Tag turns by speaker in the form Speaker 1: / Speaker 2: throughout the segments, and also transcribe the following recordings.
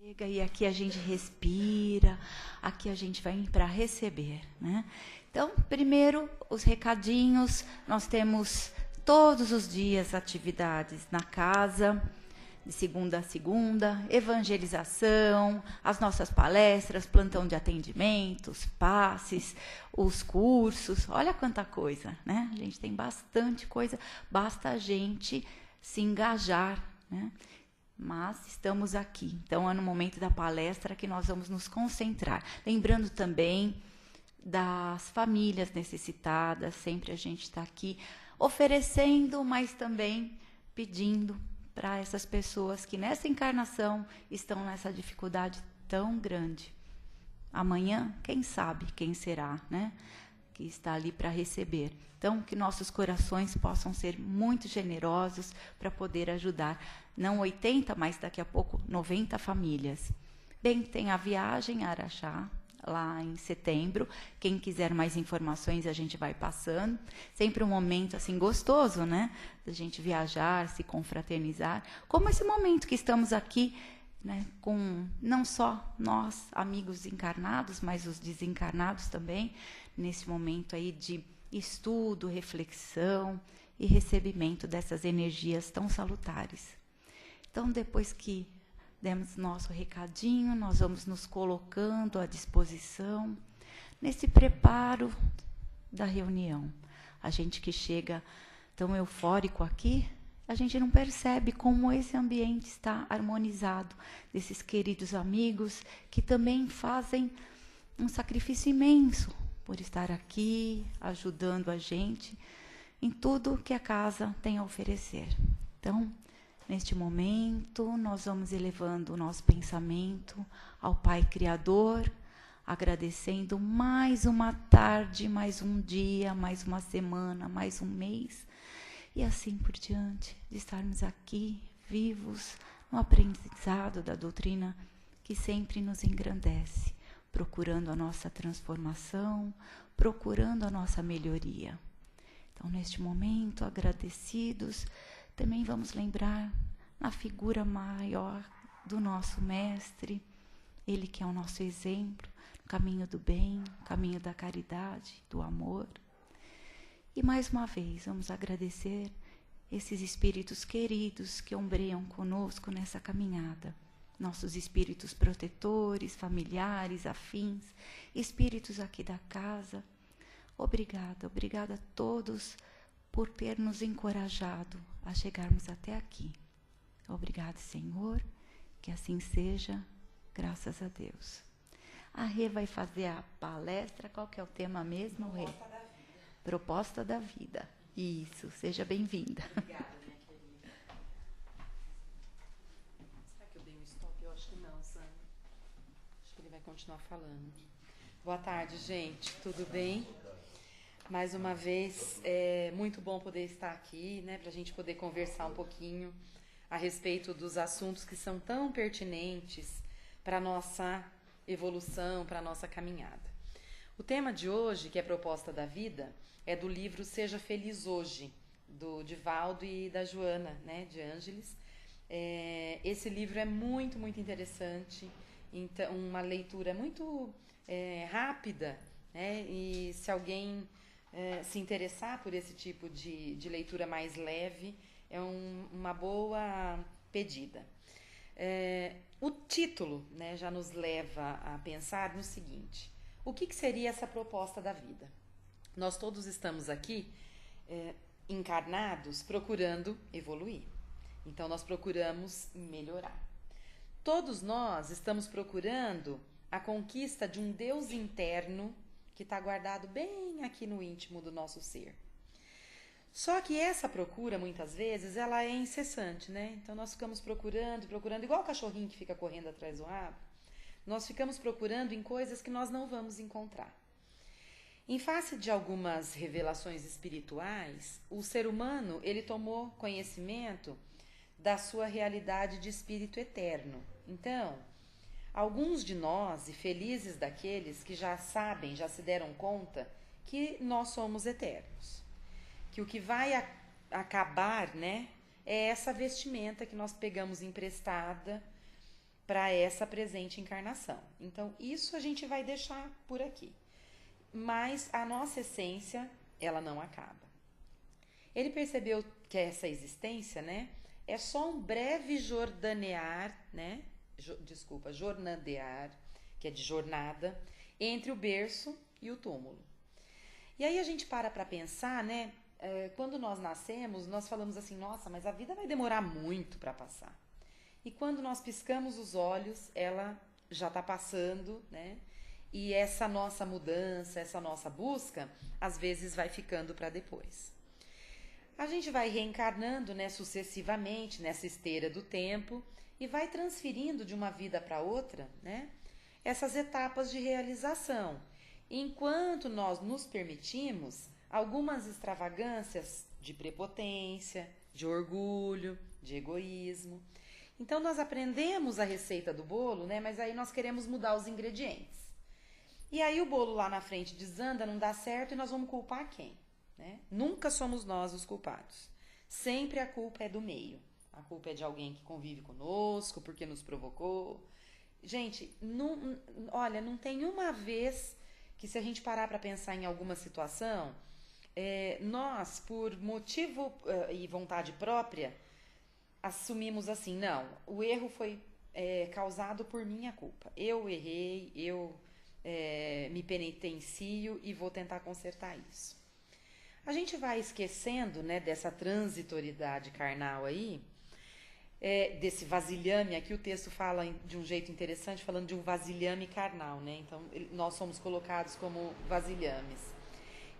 Speaker 1: E aqui a gente respira, aqui a gente vai para receber, né? Então, primeiro, os recadinhos. Nós temos todos os dias atividades na casa, de segunda a segunda, evangelização, as nossas palestras, plantão de atendimentos, passes, os cursos. Olha quanta coisa, né? A gente tem bastante coisa, basta a gente se engajar, né? Mas estamos aqui. Então, é no momento da palestra que nós vamos nos concentrar. Lembrando também das famílias necessitadas, sempre a gente está aqui oferecendo, mas também pedindo para essas pessoas que nessa encarnação estão nessa dificuldade tão grande. Amanhã, quem sabe quem será, né? Que está ali para receber. Então, que nossos corações possam ser muito generosos para poder ajudar. Não 80, mas daqui a pouco 90 famílias. Bem, tem a viagem a Araxá, lá em setembro. Quem quiser mais informações, a gente vai passando. Sempre um momento assim gostoso, né? Da gente viajar, se confraternizar. Como esse momento que estamos aqui, né, com não só nós, amigos encarnados, mas os desencarnados também, nesse momento aí de estudo, reflexão e recebimento dessas energias tão salutares. Então, depois que demos nosso recadinho, nós vamos nos colocando à disposição nesse preparo da reunião. A gente que chega tão eufórico aqui, a gente não percebe como esse ambiente está harmonizado, desses queridos amigos que também fazem um sacrifício imenso por estar aqui, ajudando a gente em tudo que a casa tem a oferecer. Então, neste momento, nós vamos elevando o nosso pensamento ao Pai Criador, agradecendo mais uma tarde, mais um dia, mais uma semana, mais um mês, e assim por diante, de estarmos aqui, vivos, no aprendizado da doutrina que sempre nos engrandece, procurando a nossa transformação, procurando a nossa melhoria. Então, neste momento, agradecidos, também vamos lembrar na figura maior do nosso mestre, ele que é o nosso exemplo, no caminho do bem, no caminho da caridade, do amor. E mais uma vez, vamos agradecer esses espíritos queridos que ombreiam conosco nessa caminhada. Nossos espíritos protetores, familiares, afins, espíritos aqui da casa. Obrigada, obrigada a todos por ter nos encorajado a chegarmos até aqui. Obrigado, Senhor, que assim seja, graças a Deus. A Rê vai fazer a palestra, qual que é o tema mesmo, Rê?
Speaker 2: Proposta da vida.
Speaker 1: Proposta da vida. Isso, seja bem-vinda.
Speaker 2: Obrigada, minha querida. Será que eu dei um stop? Eu acho que não, Sandra. Acho que ele vai continuar falando. Boa tarde, gente. Tudo bem? Mais uma vez, é muito bom poder estar aqui, né, para a gente poder conversar um pouquinho a respeito dos assuntos que são tão pertinentes para a nossa evolução, para a nossa caminhada. O tema de hoje, que é Proposta da Vida, é do livro Seja Feliz Hoje, do Divaldo e da Joana, né, de Ângeles. Esse livro é muito, muito interessante, então, uma leitura muito rápida, né, e se alguém se interessar por esse tipo de leitura mais leve, é uma boa pedida. O título, né, já nos leva a pensar no seguinte: o que seria essa proposta da vida? Nós todos estamos aqui encarnados procurando evoluir. Então, nós procuramos melhorar. Todos nós estamos procurando a conquista de um Deus interno que está guardado bem aqui no íntimo do nosso ser. Só que essa procura, muitas vezes, ela é incessante, né? Então, nós ficamos procurando, igual o cachorrinho que fica correndo atrás do rabo. Nós ficamos procurando em coisas que nós não vamos encontrar. Em face de algumas revelações espirituais, o ser humano, ele tomou conhecimento da sua realidade de espírito eterno. Então, alguns de nós, e felizes daqueles que já sabem, já se deram conta que nós somos eternos. Que o que vai acabar, né, é essa vestimenta que nós pegamos emprestada para essa presente encarnação. Então, isso a gente vai deixar por aqui. Mas a nossa essência, ela não acaba. Ele percebeu que essa existência, né, é só um breve jornadear, né, jornadear, que é de jornada, entre o berço e o túmulo. E aí a gente para pensar, né, quando nós nascemos, nós falamos assim, nossa, mas a vida vai demorar muito para passar. E quando nós piscamos os olhos, ela já está passando, né? E essa nossa mudança, essa nossa busca, às vezes vai ficando para depois. A gente vai reencarnando, né, sucessivamente nessa esteira do tempo e vai transferindo de uma vida para outra, né, essas etapas de realização. Enquanto nós nos permitimos algumas extravagâncias de prepotência, de orgulho, de egoísmo. Então, nós aprendemos a receita do bolo, né? Mas aí nós queremos mudar os ingredientes. E aí o bolo lá na frente desanda, não dá certo e nós vamos culpar quem? Né? Nunca somos nós os culpados. Sempre a culpa é do meio. A culpa é de alguém que convive conosco, porque nos provocou. Gente, olha, não tem uma vez que se a gente parar para pensar em alguma situação, nós, por motivo e vontade própria, assumimos assim, não, o erro foi causado por minha culpa. Eu errei, eu me penitencio e vou tentar consertar isso. A gente vai esquecendo, né, dessa transitoriedade carnal aí, desse vasilhame. Aqui o texto fala de um jeito interessante, falando de um vasilhame carnal, né? Então, nós somos colocados como vasilhames.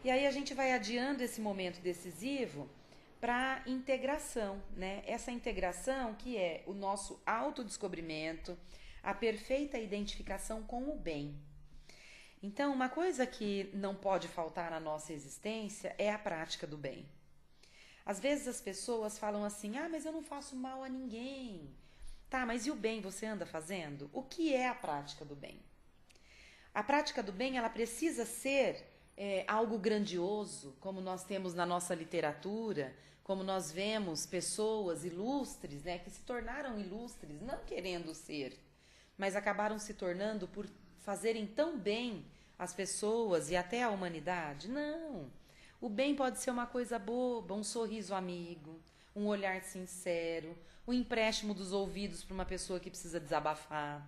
Speaker 2: E aí a gente vai adiando esse momento decisivo para integração, né? Essa integração que é o nosso autodescobrimento, a perfeita identificação com o bem. Então, uma coisa que não pode faltar na nossa existência é a prática do bem. Às vezes as pessoas falam assim, mas eu não faço mal a ninguém. Tá, mas e o bem você anda fazendo? O que é a prática do bem? A prática do bem, ela precisa ser algo grandioso, como nós temos na nossa literatura, como nós vemos pessoas ilustres, né, que se tornaram ilustres, não querendo ser, mas acabaram se tornando por fazerem tão bem as pessoas e até a humanidade. Não. O bem pode ser uma coisa boba, um sorriso amigo, um olhar sincero, um empréstimo dos ouvidos para uma pessoa que precisa desabafar.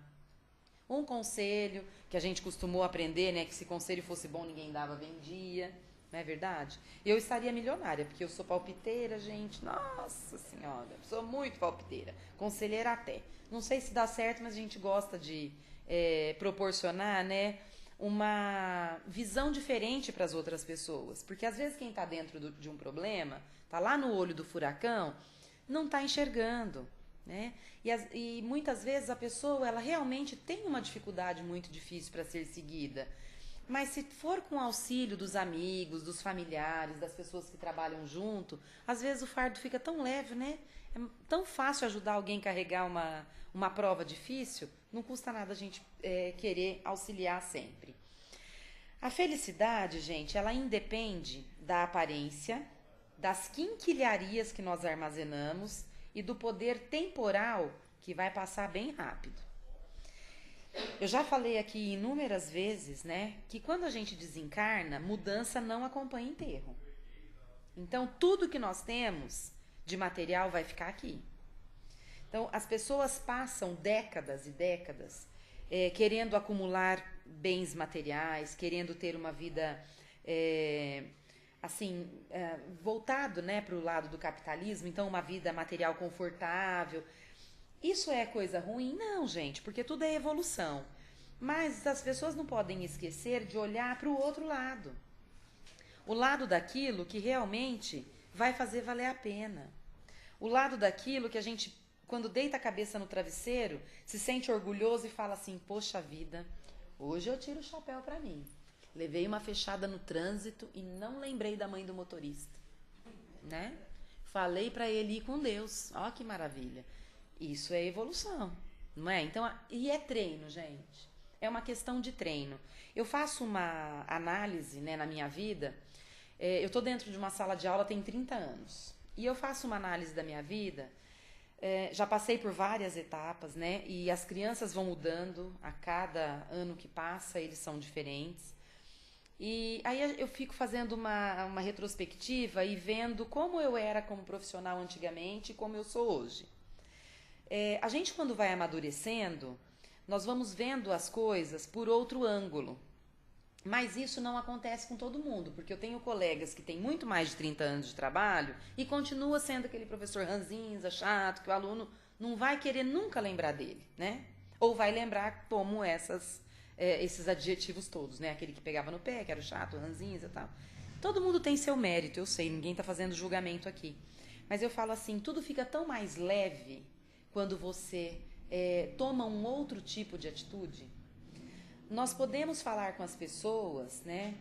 Speaker 2: Um conselho que a gente costumou aprender, né, que se conselho fosse bom ninguém dava, vendia. Não é verdade? Eu estaria milionária, porque eu sou palpiteira, gente. Nossa Senhora, sou muito palpiteira. Conselheira até. Não sei se dá certo, mas a gente gosta de proporcionar, né, uma visão diferente para as outras pessoas. Porque às vezes quem está dentro de um problema, está lá no olho do furacão, não está enxergando, né? E muitas vezes a pessoa, ela realmente tem uma dificuldade muito difícil para ser seguida. Mas se for com o auxílio dos amigos, dos familiares, das pessoas que trabalham junto, às vezes o fardo fica tão leve, né? É tão fácil ajudar alguém a carregar uma prova difícil, não custa nada a gente querer auxiliar sempre. A felicidade, gente, ela independe da aparência, das quinquilharias que nós armazenamos e do poder temporal que vai passar bem rápido. Eu já falei aqui inúmeras vezes, né, que quando a gente desencarna, mudança não acompanha enterro. Então, tudo que nós temos de material vai ficar aqui. Então, as pessoas passam décadas e décadas querendo acumular bens materiais, querendo ter uma vida voltado, né, para o lado do capitalismo, então uma vida material confortável. Isso é coisa ruim? Não, gente, porque tudo é evolução. Mas as pessoas não podem esquecer de olhar para o outro lado. O lado daquilo que realmente vai fazer valer a pena. O lado daquilo que a gente, quando deita a cabeça no travesseiro, se sente orgulhoso e fala assim, poxa vida, hoje eu tiro o chapéu para mim. Levei uma fechada no trânsito e não lembrei da mãe do motorista, né? Falei para ele ir com Deus. Ó, que maravilha. Isso é evolução, não é? Então, e é treino, gente. É uma questão de treino. Eu faço uma análise, né, na minha vida. Eu estou dentro de uma sala de aula tem 30 anos. E eu faço uma análise da minha vida já passei por várias etapas, né? E as crianças vão mudando a cada ano que passa, eles são diferentes. E aí eu fico fazendo uma retrospectiva e vendo como eu era como profissional antigamente e como eu sou hoje. A gente, quando vai amadurecendo, nós vamos vendo as coisas por outro ângulo. Mas isso não acontece com todo mundo, porque eu tenho colegas que têm muito mais de 30 anos de trabalho e continua sendo aquele professor ranzinza, chato, que o aluno não vai querer nunca lembrar dele, né? Ou vai lembrar como esses adjetivos todos, né? Aquele que pegava no pé, que era o chato, ranzinza e tal. Todo mundo tem seu mérito, eu sei, ninguém está fazendo julgamento aqui. Mas eu falo assim, tudo fica tão mais leve quando você toma um outro tipo de atitude. Nós podemos falar com as pessoas, né?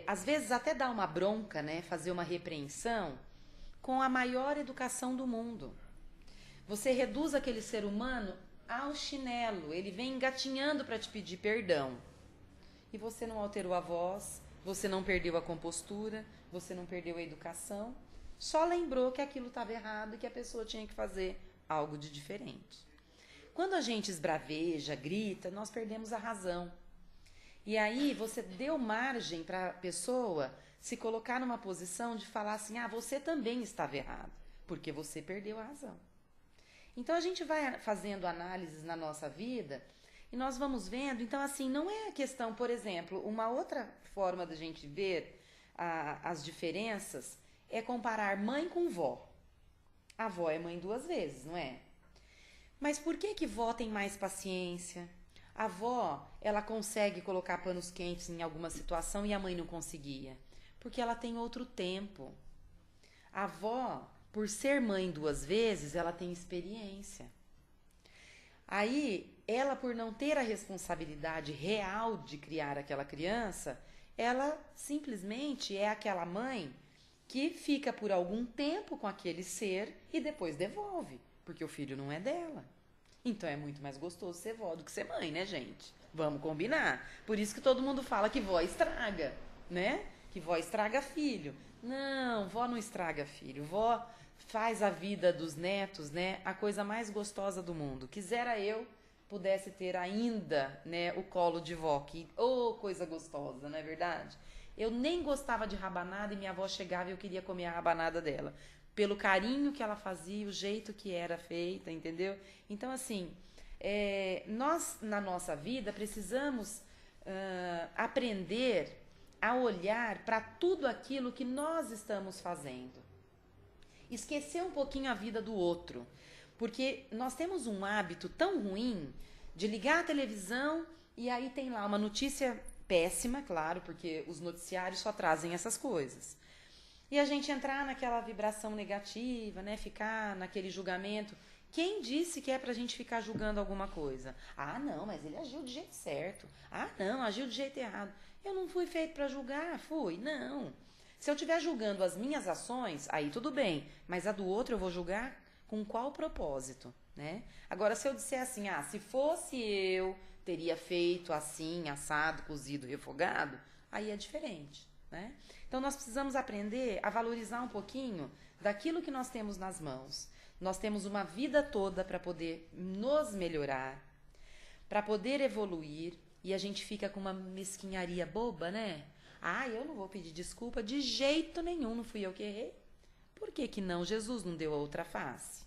Speaker 2: Às vezes até dar uma bronca, né? Fazer uma repreensão com a maior educação do mundo. Você reduz aquele ser humano ao chinelo, ele vem engatinhando para te pedir perdão. E você não alterou a voz, você não perdeu a compostura, você não perdeu a educação, só lembrou que aquilo estava errado e que a pessoa tinha que fazer algo de diferente. Quando a gente esbraveja, grita, nós perdemos a razão. E aí você deu margem para a pessoa se colocar numa posição de falar assim, você também estava errado, porque você perdeu a razão. Então a gente vai fazendo análises na nossa vida e nós vamos vendo, então assim, não é a questão, por exemplo, uma outra forma da gente ver as diferenças é comparar mãe com vó. A avó é mãe 2 vezes, não é? Mas por que vó tem mais paciência? A avó, ela consegue colocar panos quentes em alguma situação e a mãe não conseguia. Porque ela tem outro tempo. A avó, por ser mãe 2 vezes, ela tem experiência. Aí, ela, por não ter a responsabilidade real de criar aquela criança, ela simplesmente é aquela mãe que fica por algum tempo com aquele ser e depois devolve. Porque o filho não é dela. Então é muito mais gostoso ser vó do que ser mãe, né, gente? Vamos combinar. Por isso que todo mundo fala que vó estraga, né? Que vó estraga filho. Não, vó não estraga filho. Vó faz a vida dos netos, né, a coisa mais gostosa do mundo. Quisera eu pudesse ter ainda, né, o colo de vó, que coisa gostosa, não é verdade? Eu nem gostava de rabanada e minha avó chegava e eu queria comer a rabanada dela. Pelo carinho que ela fazia, o jeito que era feita, entendeu? Então, assim, nós, na nossa vida, precisamos aprender a olhar para tudo aquilo que nós estamos fazendo. Esquecer um pouquinho a vida do outro. Porque nós temos um hábito tão ruim de ligar a televisão e aí tem lá uma notícia péssima, claro, porque os noticiários só trazem essas coisas. E a gente entrar naquela vibração negativa, né? Ficar naquele julgamento. Quem disse que é pra gente ficar julgando alguma coisa? Não, mas ele agiu do jeito certo. Não, agiu do jeito errado. Eu não fui feito pra julgar, fui? Não. Se eu estiver julgando as minhas ações, aí tudo bem. Mas a do outro eu vou julgar com qual propósito, né? Agora, se eu disser assim, se fosse eu, teria feito assim, assado, cozido, refogado, aí é diferente, né? Então, nós precisamos aprender a valorizar um pouquinho daquilo que nós temos nas mãos. Nós temos uma vida toda para poder nos melhorar, para poder evoluir, e a gente fica com uma mesquinharia boba, né? Eu não vou pedir desculpa de jeito nenhum, não fui eu que errei. Por que não? Jesus não deu a outra face.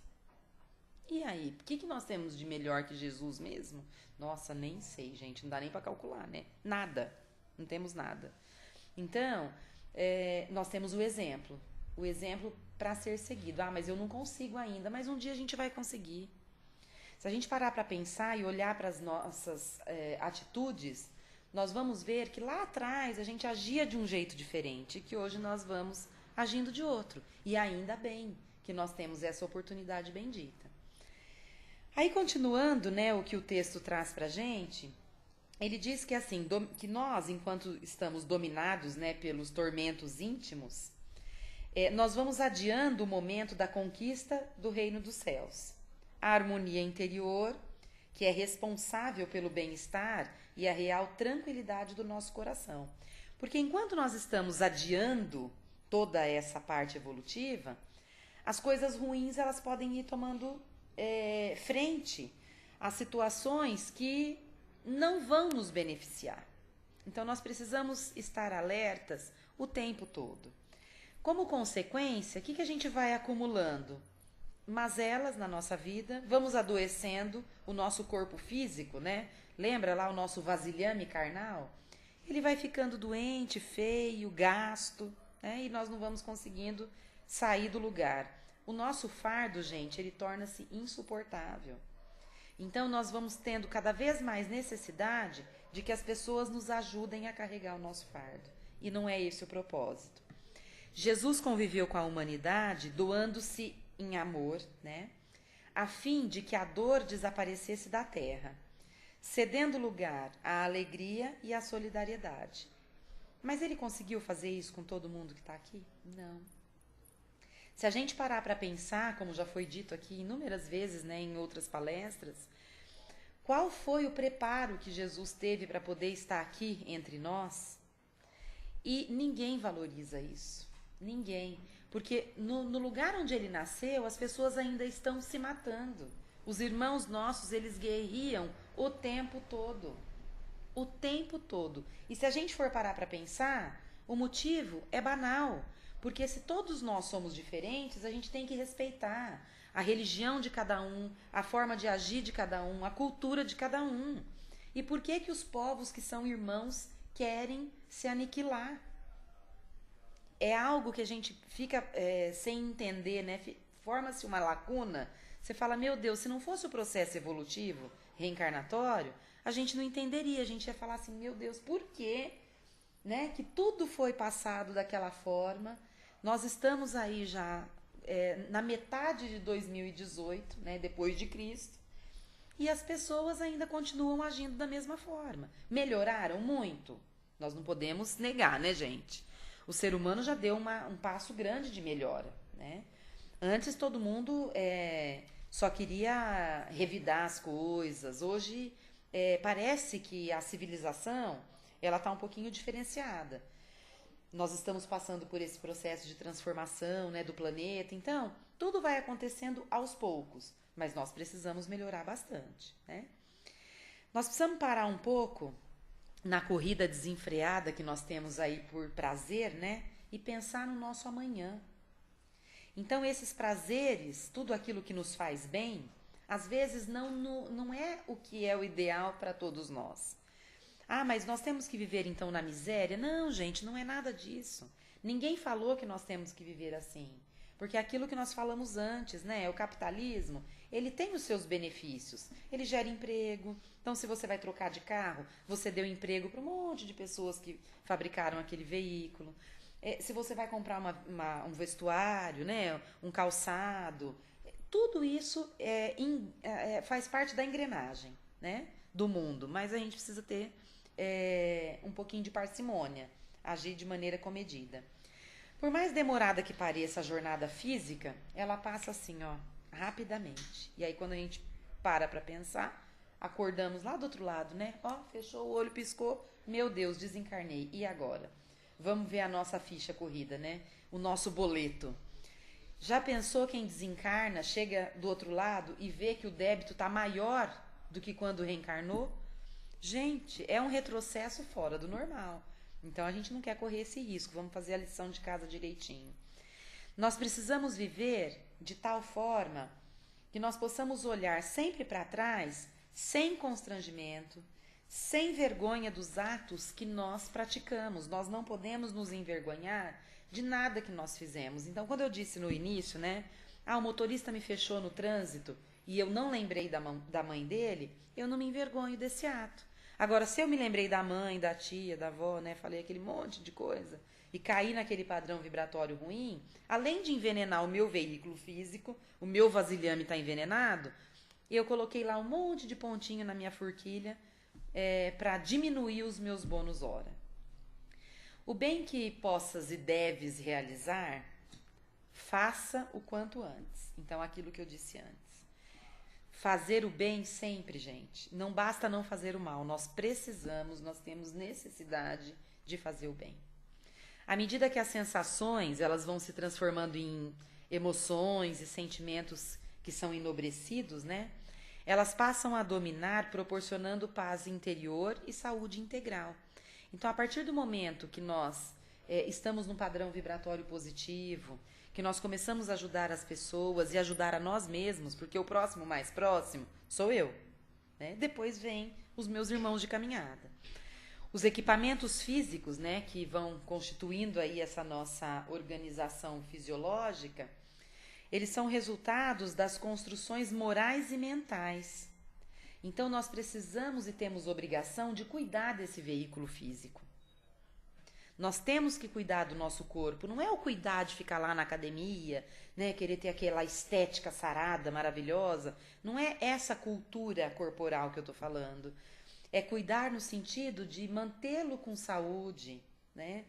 Speaker 2: E aí, o que nós temos de melhor que Jesus mesmo? Nossa, nem sei, gente, não dá nem para calcular, né? Nada, não temos nada. Então, nós temos o exemplo para ser seguido. Mas eu não consigo ainda, mas um dia a gente vai conseguir. Se a gente parar para pensar e olhar para as nossas atitudes, nós vamos ver que lá atrás a gente agia de um jeito diferente, que hoje nós vamos agindo de outro. E ainda bem que nós temos essa oportunidade bendita. Aí, continuando, né, o que o texto traz para a gente, ele diz que assim, que nós, enquanto estamos dominados, né, pelos tormentos íntimos, nós vamos adiando o momento da conquista do reino dos céus. A harmonia interior, que é responsável pelo bem-estar e a real tranquilidade do nosso coração. Porque enquanto nós estamos adiando toda essa parte evolutiva, as coisas ruins elas podem ir tomando frente às situações que não vão nos beneficiar. Então nós precisamos estar alertas o tempo todo. Como consequência, o que a gente vai acumulando? Mazelas na nossa vida, vamos adoecendo o nosso corpo físico, né? Lembra lá o nosso vasilhame carnal? Ele vai ficando doente, feio, gasto, né? E nós não vamos conseguindo sair do lugar. O nosso fardo, gente, ele torna-se insuportável. Então nós vamos tendo cada vez mais necessidade de que as pessoas nos ajudem a carregar o nosso fardo. E não é esse o propósito. Jesus conviveu com a humanidade doando-se em amor, né? A fim de que a dor desaparecesse da terra, cedendo lugar à alegria e à solidariedade. Mas ele conseguiu fazer isso com todo mundo que está aqui? Não. Se a gente parar para pensar, como já foi dito aqui inúmeras vezes, né, em outras palestras, qual foi o preparo que Jesus teve para poder estar aqui entre nós? E ninguém valoriza isso. Ninguém. Porque no lugar onde ele nasceu, as pessoas ainda estão se matando. Os irmãos nossos, eles guerriam o tempo todo. O tempo todo. E se a gente for parar para pensar, o motivo é banal. Porque se todos nós somos diferentes, a gente tem que respeitar a religião de cada um, a forma de agir de cada um, a cultura de cada um. E por que que os povos que são irmãos querem se aniquilar? É algo que a gente fica sem entender, né? Forma-se uma lacuna. Você fala, meu Deus, se não fosse o processo evolutivo, reencarnatório, a gente não entenderia. A gente ia falar assim, meu Deus, por quê? Né? Que tudo foi passado daquela forma. Nós estamos aí já na metade de 2018, né? Depois de Cristo. E as pessoas ainda continuam agindo da mesma forma. Melhoraram muito? Nós não podemos negar, né, gente? O ser humano já deu um passo grande de melhora, né? Antes todo mundo só queria revidar as coisas. Hoje parece que a civilização ela está um pouquinho diferenciada. Nós estamos passando por esse processo de transformação, né, do planeta. Então, tudo vai acontecendo aos poucos, mas nós precisamos melhorar bastante, né? Nós precisamos parar um pouco na corrida desenfreada que nós temos aí por prazer, né? E pensar no nosso amanhã. Então, esses prazeres, tudo aquilo que nos faz bem, às vezes não é o que é o ideal para todos nós. Ah, mas nós temos que viver então na miséria? Não, gente, não é nada disso. Ninguém falou que nós temos que viver assim. Porque aquilo que nós falamos antes, né? O capitalismo, ele tem os seus benefícios. Ele gera emprego. Então, se você vai trocar de carro, você deu emprego para um monte de pessoas que fabricaram aquele veículo. Se você vai comprar um vestuário, né? Um calçado, tudo isso faz parte da engrenagem, né? Do mundo. Mas a gente precisa ter um pouquinho de parcimônia, agir de maneira comedida. Por mais demorada que pareça a jornada física, ela passa assim, ó, rapidamente. E aí quando a gente para pensar, acordamos lá do outro lado, né? Ó, fechou o olho, piscou, meu Deus, desencarnei. E agora? Vamos ver a nossa ficha corrida, né? O nosso boleto. Já pensou quem desencarna, chega do outro lado e vê que o débito está maior do que quando reencarnou? Gente, é um retrocesso fora do normal. Então, a gente não quer correr esse risco. Vamos fazer a lição de casa direitinho. Nós precisamos viver de tal forma que nós possamos olhar sempre para trás, sem constrangimento, sem vergonha dos atos que nós praticamos. Nós não podemos nos envergonhar de nada que nós fizemos. Então, quando eu disse no início, né? O motorista me fechou no trânsito e eu não lembrei da mãe dele, eu não me envergonho desse ato. Agora, se eu me lembrei da mãe, da tia, da avó, né, falei aquele monte de coisa e caí naquele padrão vibratório ruim, além de envenenar o meu veículo físico, o meu vasilhame está envenenado, eu coloquei lá um monte de pontinho na minha forquilha para diminuir os meus bônus hora. O bem que possas e deves realizar, faça o quanto antes. Então, aquilo que eu disse antes. Fazer o bem sempre, gente. Não basta não fazer o mal. Nós temos necessidade de fazer o bem. À medida que as sensações elas vão se transformando em emoções e sentimentos que são enobrecidos, né? Elas passam a dominar, proporcionando paz interior e saúde integral. Então, a partir do momento que nós estamos num padrão vibratório positivo, que nós começamos a ajudar as pessoas e ajudar a nós mesmos, porque o próximo mais próximo sou eu, né? Depois vem os meus irmãos de caminhada. Os equipamentos físicos, né, que vão constituindo aí essa nossa organização fisiológica, eles são resultados das construções morais e mentais. Então, nós precisamos e temos obrigação de cuidar desse veículo físico. Nós temos que cuidar do nosso corpo. Não é o cuidar de ficar lá na academia, né, querer ter aquela estética sarada, maravilhosa. Não é essa cultura corporal que eu estou falando. É cuidar no sentido de mantê-lo com saúde, né?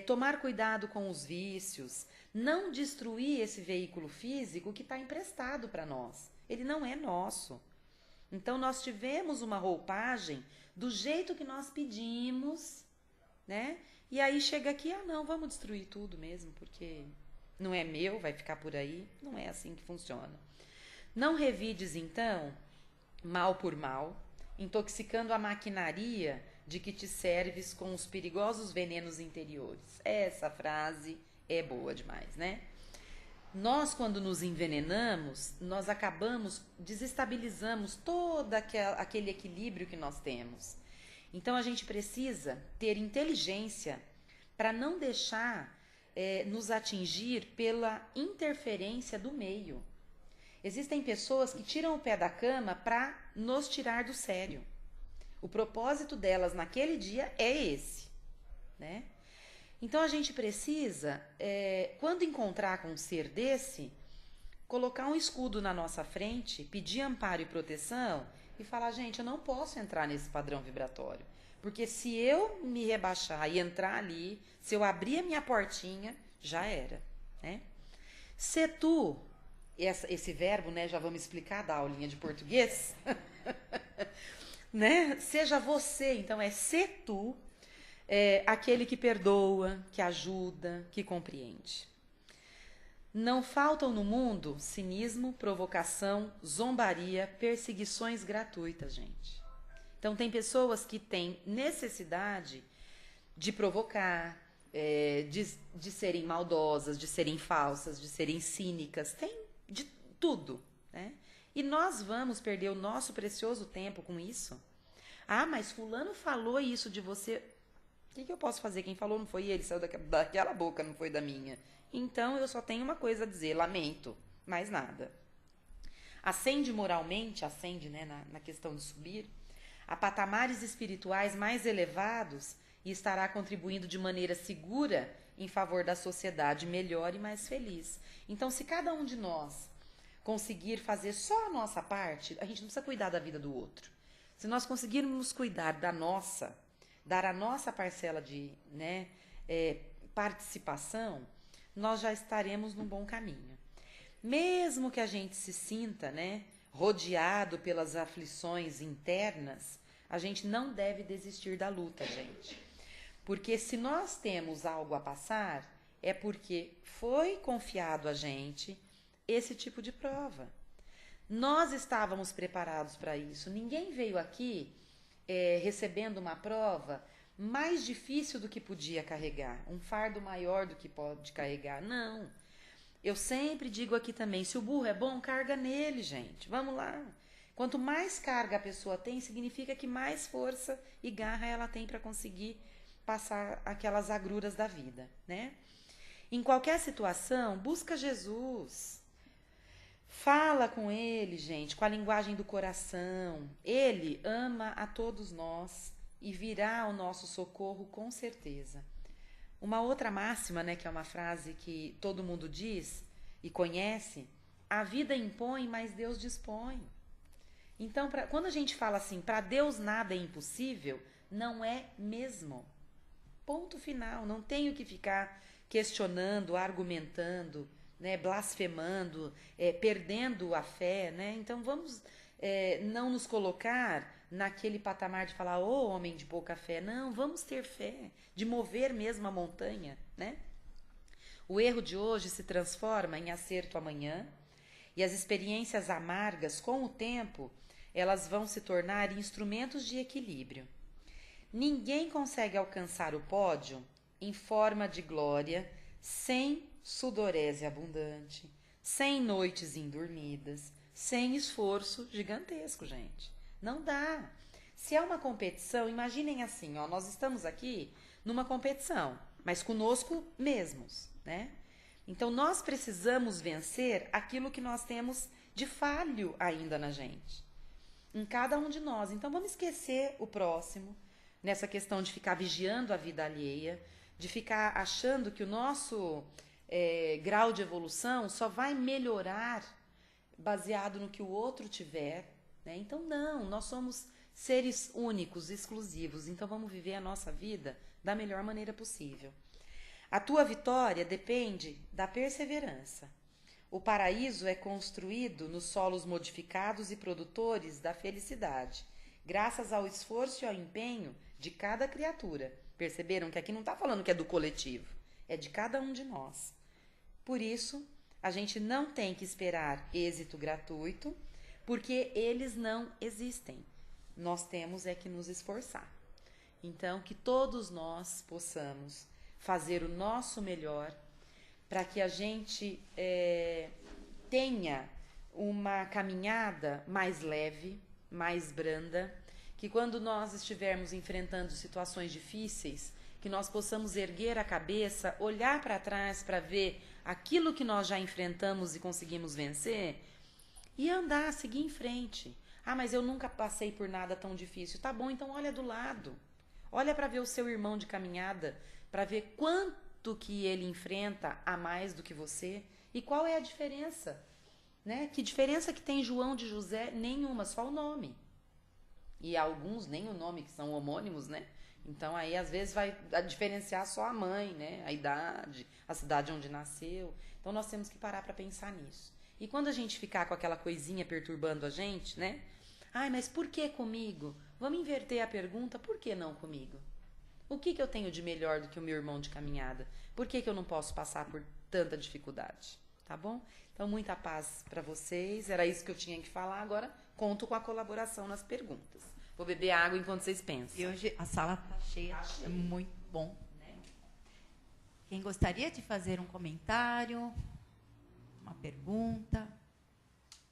Speaker 2: Tomar cuidado com os vícios, não destruir esse veículo físico que está emprestado para nós. Ele não é nosso. Então, nós tivemos uma roupagem do jeito que nós pedimos, né? E aí chega aqui, não, vamos destruir tudo mesmo, porque não é meu, vai ficar por aí. Não é assim que funciona. Não revides, então, mal por mal, intoxicando a maquinaria de que te serves com os perigosos venenos interiores. Essa frase é boa demais, né? Nós, quando nos envenenamos, nós desestabilizamos todo aquele equilíbrio que nós temos. Então, a gente precisa ter inteligência para não deixar nos atingir pela interferência do meio. Existem pessoas que tiram o pé da cama para nos tirar do sério. O propósito delas naquele dia é esse, né? Então, a gente precisa, quando encontrar com um ser desse, colocar um escudo na nossa frente, pedir amparo e proteção e falar, gente, eu não posso entrar nesse padrão vibratório. Porque se eu me rebaixar e entrar ali, se eu abrir a minha portinha, já era, né? Se tu, esse verbo, né, já vamos explicar da aulinha de português, né? Seja você, então é ser tu, aquele que perdoa, que ajuda, que compreende. Não faltam no mundo cinismo, provocação, zombaria, perseguições gratuitas, gente. Então, tem pessoas que têm necessidade de provocar, de serem maldosas, de serem falsas, de serem cínicas, tem de tudo, né? E nós vamos perder o nosso precioso tempo com isso? Ah, mas fulano falou isso de você. O que eu posso fazer? Quem falou não foi ele, saiu daquela boca, não foi da minha. Então, eu só tenho uma coisa a dizer, lamento, mais nada. Ascende moralmente, né, na questão de subir, a patamares espirituais mais elevados e estará contribuindo de maneira segura em favor da sociedade melhor e mais feliz. Então, se cada um de nós conseguir fazer só a nossa parte, a gente não precisa cuidar da vida do outro. Se nós conseguirmos cuidar da nossa, dar a nossa parcela de participação, nós já estaremos num bom caminho. Mesmo que a gente se sinta, rodeado pelas aflições internas, a gente não deve desistir da luta, gente. Porque se nós temos algo a passar, é porque foi confiado a gente esse tipo de prova. Nós estávamos preparados para isso. Ninguém veio aqui recebendo uma prova mais difícil do que podia carregar, um fardo maior do que pode carregar. Não. Eu sempre digo aqui também, se o burro é bom, carga nele, gente. Vamos lá. Quanto mais carga a pessoa tem, significa que mais força e garra ela tem para conseguir passar aquelas agruras da vida, né? Em qualquer situação, busca Jesus. Fala com ele, gente, com a linguagem do coração. Ele ama a todos nós e virá ao nosso socorro com certeza. Uma outra máxima, que é uma frase que todo mundo diz e conhece, a vida impõe, mas Deus dispõe. Então, quando a gente fala assim, para Deus nada é impossível, não é mesmo. Ponto final, não tenho que ficar questionando, argumentando, blasfemando, perdendo a fé, Então, vamos não nos colocar naquele patamar de falar, ô homem de pouca fé. Não, vamos ter fé, de mover mesmo a montanha, O erro de hoje se transforma em acerto amanhã, e as experiências amargas, com o tempo, elas vão se tornar instrumentos de equilíbrio. Ninguém consegue alcançar o pódio em forma de glória sem sudorese abundante, sem noites indormidas, sem esforço gigantesco, gente. Não dá. Se é uma competição, imaginem assim, ó, nós estamos aqui numa competição, mas conosco mesmos, né? Então, nós precisamos vencer aquilo que nós temos de falho ainda na gente, em cada um de nós. Então, vamos esquecer o próximo, nessa questão de ficar vigiando a vida alheia, de ficar achando que o nosso grau de evolução só vai melhorar baseado no que o outro tiver, né? Então, não, nós somos seres únicos, exclusivos. Então, vamos viver a nossa vida da melhor maneira possível. A tua vitória depende da perseverança. O paraíso é construído nos solos modificados e produtores da felicidade, graças ao esforço e ao empenho de cada criatura. Perceberam que aqui não está falando que é do coletivo, é de cada um de nós. Por isso, a gente não tem que esperar êxito gratuito, porque eles não existem. Nós temos é que nos esforçar. Então, que todos nós possamos fazer o nosso melhor para que a gente tenha uma caminhada mais leve, mais branda, que quando nós estivermos enfrentando situações difíceis, que nós possamos erguer a cabeça, olhar para trás para ver aquilo que nós já enfrentamos e conseguimos vencer e andar, seguir em frente. Ah, mas eu nunca passei por nada tão difícil. Tá bom, então olha do lado. Olha para ver o seu irmão de caminhada, para ver quanto que ele enfrenta a mais do que você e qual é a diferença, né? Que diferença que tem João de José? Nenhuma, só o nome. E alguns nem o nome, que são homônimos, né? Então aí às vezes vai diferenciar só a mãe, né? A idade, a cidade onde nasceu. Então nós temos que parar para pensar nisso. E quando a gente ficar com aquela coisinha perturbando a gente, né? Ai, mas por que comigo? Vamos inverter a pergunta, por que não comigo? O que eu tenho de melhor do que o meu irmão de caminhada? Por que eu não posso passar por tanta dificuldade? Tá bom? Então, muita paz para vocês. Era isso que eu tinha que falar. Agora, conto com a colaboração nas perguntas. Vou beber água enquanto vocês pensam.
Speaker 1: E hoje a sala está cheia. É muito bom, né? Quem gostaria de fazer um comentário, uma pergunta?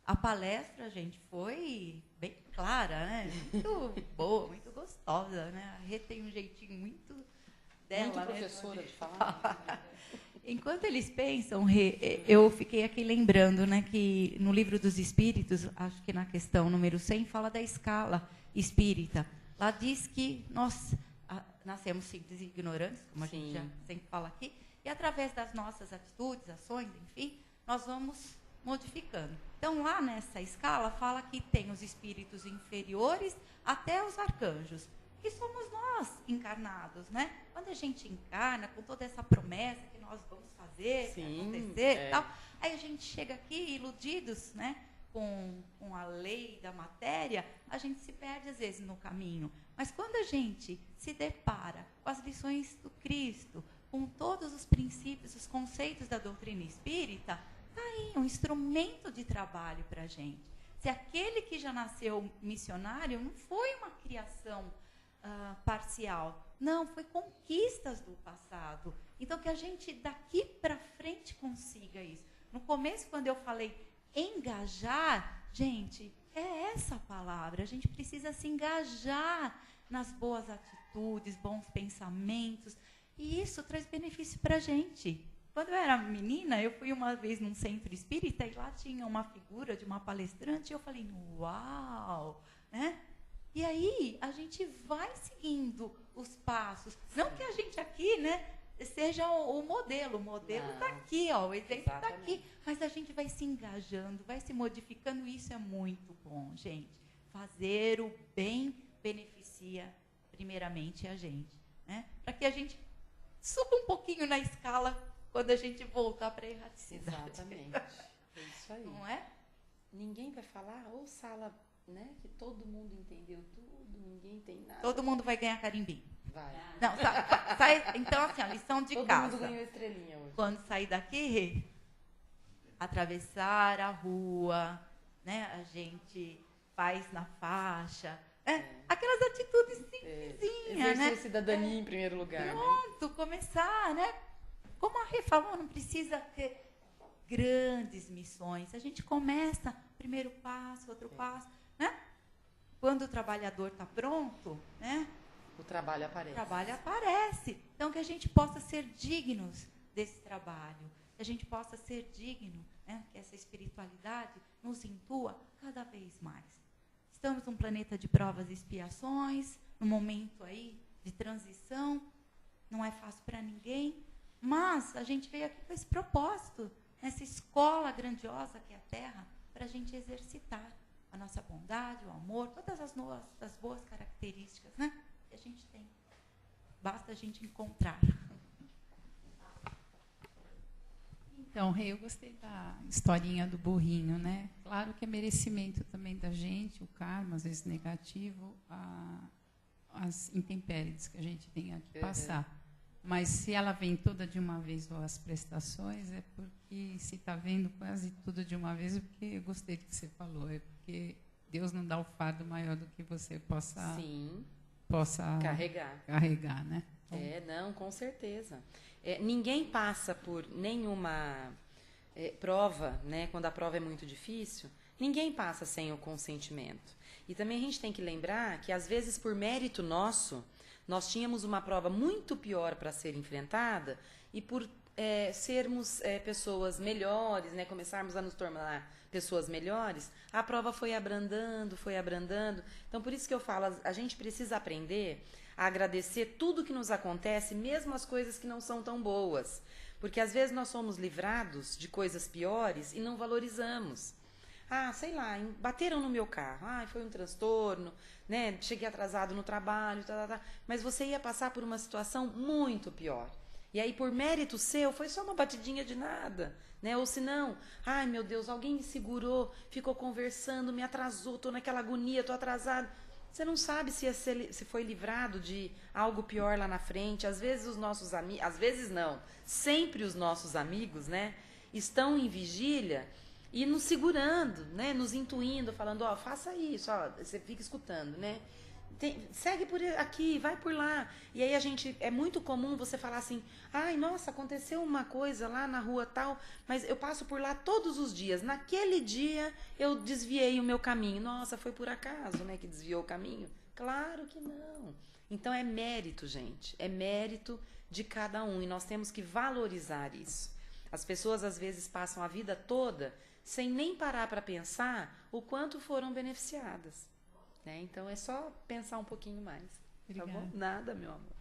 Speaker 1: A palestra, gente, foi bem clara, né? Muito boa, muito gostosa, né? A Rê tem um jeitinho muito dela,
Speaker 2: muito
Speaker 1: né?
Speaker 2: professora de falar.
Speaker 1: Enquanto eles pensam, Rê, eu fiquei aqui lembrando, né, que no Livro dos Espíritos, acho que na questão número 100, fala da escala espírita. Lá diz que nós nascemos simples e ignorantes, como a gente já sempre fala aqui, e através das nossas atitudes, ações, enfim, nós vamos modificando. Então, lá nessa escala, fala que tem os espíritos inferiores até os arcanjos, que somos nós encarnados, né? Quando a gente encarna, com toda essa promessa que nós vamos fazer, acontecer e tal, aí a gente chega aqui iludidos, né? Com a lei da matéria, a gente se perde às vezes no caminho. Mas quando a gente se depara com as lições do Cristo, com todos os princípios, os conceitos da doutrina espírita, está aí um instrumento de trabalho para a gente. Se aquele que já nasceu missionário não foi uma criação parcial, não, foi conquistas do passado. Então, que a gente daqui para frente consiga isso. No começo, quando eu falei engajar, gente, é essa palavra. A gente precisa se engajar nas boas atitudes, bons pensamentos, e isso traz benefício para a gente. Quando eu era menina, eu fui uma vez num centro espírita e lá tinha uma figura de uma palestrante e eu falei, uau, né? E aí a gente vai seguindo os passos. Não que a gente aqui, né, seja o modelo. O modelo está aqui, ó, o exemplo está aqui. Mas a gente vai se engajando, vai se modificando e isso é muito bom, gente. Fazer o bem beneficia primeiramente a gente, né? Para que a gente suba um pouquinho na escala quando a gente voltar para a erraticidade.
Speaker 2: Exatamente. É isso aí.
Speaker 1: Não é?
Speaker 2: Ninguém vai falar, ou sala, né, que todo mundo entendeu tudo, ninguém tem nada.
Speaker 1: Todo mundo vai ganhar carimbinho.
Speaker 2: Vai.
Speaker 1: Não, então, assim, a lição de
Speaker 2: Todo
Speaker 1: casa.
Speaker 2: mundo ganhou estrelinha hoje.
Speaker 1: Quando sair daqui, atravessar a rua, né? A gente faz na faixa, aquelas atitudes simplesinhas, né?
Speaker 2: Exercer cidadania em primeiro lugar.
Speaker 1: Pronto, começar, né? Como a Rê falou, não precisa ter grandes missões. A gente começa, primeiro passo, outro passo, né? Quando o trabalhador está pronto, né?
Speaker 2: O trabalho aparece.
Speaker 1: O trabalho aparece. Então, que a gente possa ser dignos desse trabalho. Que a gente possa ser digno, né? Que essa espiritualidade nos intua cada vez mais. Estamos num planeta de provas e expiações, num momento aí de transição. Não é fácil para ninguém. Mas a gente veio aqui com esse propósito, nessa escola grandiosa que é a Terra, para a gente exercitar a nossa bondade, o amor, todas as boas características, né, que a gente tem. Basta a gente encontrar.
Speaker 3: Então, Rê, eu gostei da historinha do burrinho, né? Claro que é merecimento também da gente, o karma, às vezes negativo, as intempéries que a gente tem que passar. Mas se ela vem toda de uma vez, ou as prestações, é porque se está vendo quase tudo de uma vez, é porque eu gostei do que você falou, é porque Deus não dá o fardo maior do que você possa carregar, né? Então,
Speaker 2: Não, com certeza. Ninguém passa por nenhuma prova, né? Quando a prova é muito difícil, ninguém passa sem o consentimento. E também a gente tem que lembrar que, às vezes, por mérito nosso, nós tínhamos uma prova muito pior para ser enfrentada e por sermos pessoas melhores, né, começarmos a nos tornar pessoas melhores, a prova foi abrandando. Então, por isso que eu falo, a gente precisa aprender a agradecer tudo que nos acontece, mesmo as coisas que não são tão boas. Porque, às vezes, nós somos livrados de coisas piores e não valorizamos. Sei lá, bateram no meu carro, foi um transtorno, né? Cheguei atrasado no trabalho, mas você ia passar por uma situação muito pior. E aí, por mérito seu, foi só uma batidinha de nada, né? Ou se não, meu Deus, alguém me segurou, ficou conversando, me atrasou, estou naquela agonia, estou atrasado. Você não sabe se foi livrado de algo pior lá na frente. Às vezes os nossos amigos, às vezes não, sempre os nossos amigos, né? Estão em vigília e nos segurando, né? Nos intuindo, falando, faça isso, você fica escutando, né? Segue por aqui, vai por lá. E aí é muito comum você falar assim, nossa, aconteceu uma coisa lá na rua tal, mas eu passo por lá todos os dias. Naquele dia eu desviei o meu caminho. Nossa, foi por acaso, né, que desviou o caminho? Claro que não. Então é mérito, gente. É mérito de cada um e nós temos que valorizar isso. As pessoas às vezes passam a vida toda sem nem parar para pensar o quanto foram beneficiadas. Né? Então é só pensar um pouquinho mais. Obrigada. Tá bom? Nada, meu amor.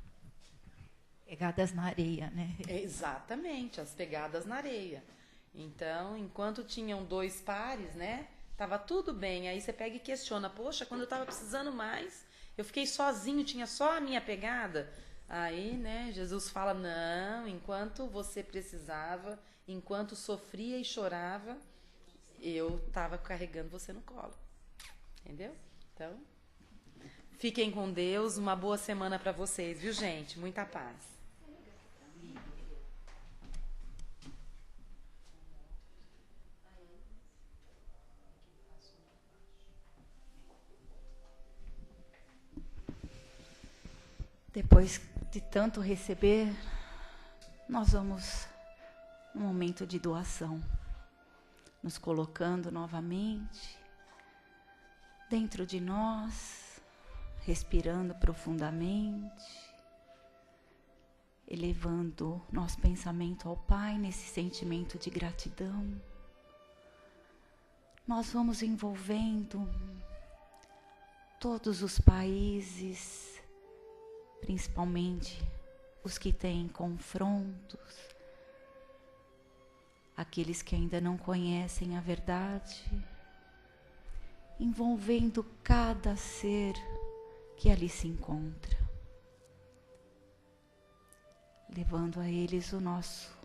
Speaker 1: Pegadas na areia, né?
Speaker 2: Exatamente, as pegadas na areia. Então, enquanto tinham 2 pares, né? Tava tudo bem. Aí você pega e questiona, poxa, quando eu tava precisando mais, eu fiquei sozinho, tinha só a minha pegada. Aí, né, Jesus fala, não, enquanto você precisava, enquanto sofria e chorava, eu estava carregando você no colo. Entendeu? Então, fiquem com Deus, uma boa semana para vocês, viu, gente? Muita paz.
Speaker 1: Depois de tanto receber, nós vamos num momento de doação, nos colocando novamente dentro de nós, respirando profundamente, elevando nosso pensamento ao Pai nesse sentimento de gratidão. Nós vamos envolvendo todos os países, principalmente os que têm confrontos, aqueles que ainda não conhecem a verdade, envolvendo cada ser que ali se encontra, levando a eles o nosso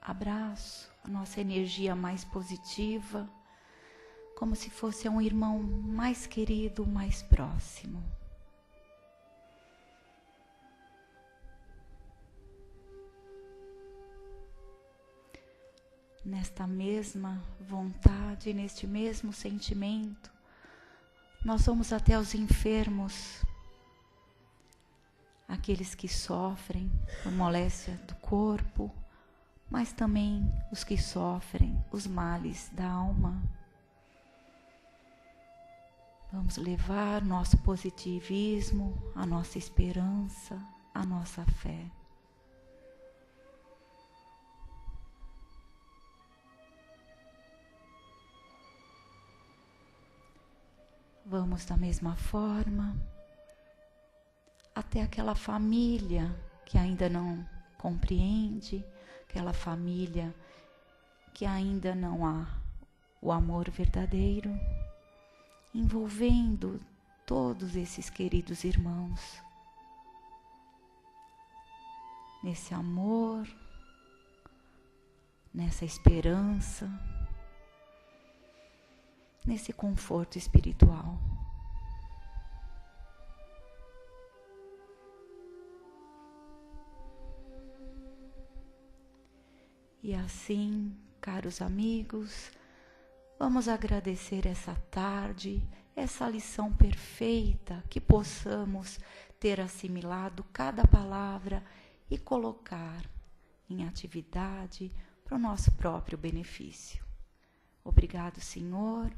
Speaker 1: abraço, a nossa energia mais positiva, como se fosse um irmão mais querido, mais próximo. nesta mesma vontade, neste mesmo sentimento, nós vamos até os enfermos, aqueles que sofrem por moléstia do corpo, mas também os que sofrem os males da alma. Vamos levar nosso positivismo, a nossa esperança, a nossa fé. Vamos da mesma forma até aquela família que ainda não compreende, aquela família que ainda não há o amor verdadeiro, envolvendo todos esses queridos irmãos nesse amor, nessa esperança, nesse conforto espiritual. E assim, caros amigos, vamos agradecer essa tarde, essa lição perfeita, que possamos ter assimilado cada palavra e colocar em atividade para o nosso próprio benefício. Obrigado, Senhor.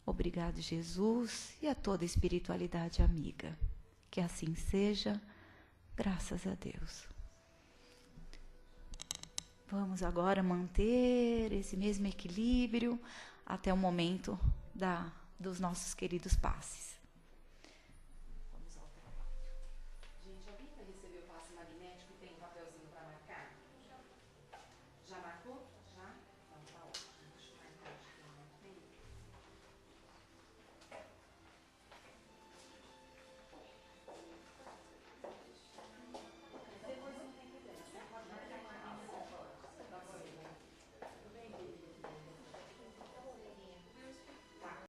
Speaker 1: Obrigado, Jesus, e a toda a espiritualidade amiga. Que assim seja, graças a Deus. Vamos agora manter esse mesmo equilíbrio até o momento dos nossos queridos passes.